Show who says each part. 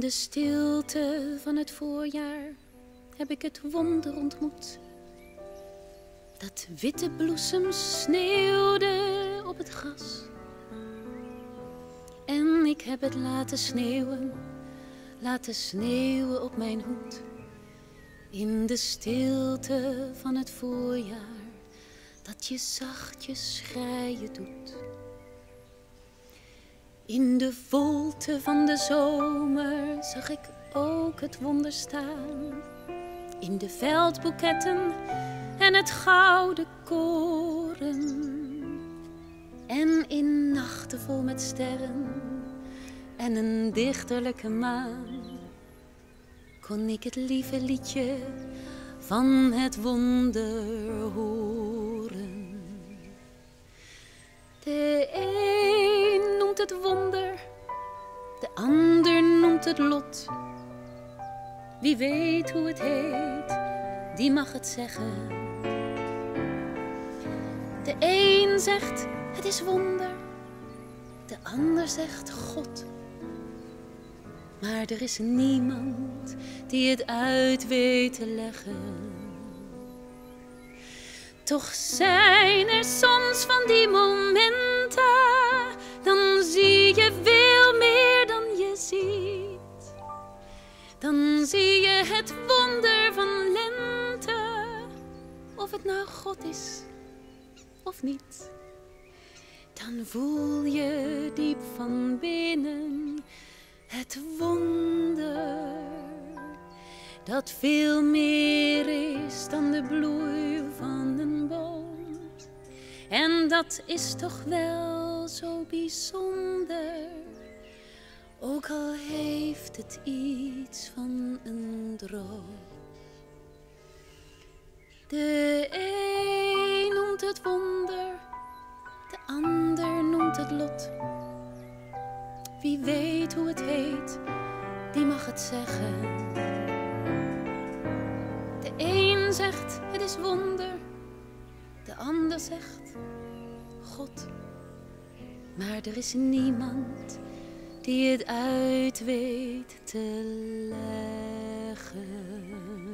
Speaker 1: de stilte van het voorjaar heb ik het wonder ontmoet. Dat witte bloesems sneeuwden op het gras. En ik heb het laten sneeuwen op mijn hoed. In de stilte van het voorjaar, dat je zachtjes schreien doet. In de volte van de zomer zag ik ook het wonder staan. In de veldboeketten en het gouden koren. En in nachten vol met sterren en een dichterlijke maan kon ik het lieve liedje van het wonder horen. De een noemt het wonder, de ander noemt het lot. Wie weet hoe het heet, die mag het zeggen. De een zegt het is wonder, de ander zegt God. Maar er is niemand die het uit weet te leggen. Toch zijn er soms van die momenten, dan zie je veel meer dan je ziet. Dan zie je het wonder van lente, of het nou God is of niet. Dan voel je diep van binnen het wonder, dat veel meer is dan de bloei van een boom. En dat is toch wel zo bijzonder, ook al heeft het iets van een droom. De een noemt het wonder, de ander noemt het lot. Wie weet hoe het heet, die mag het zeggen. De een zegt het is wonder, de ander zegt God. Maar er is niemand die het uit weet te leggen.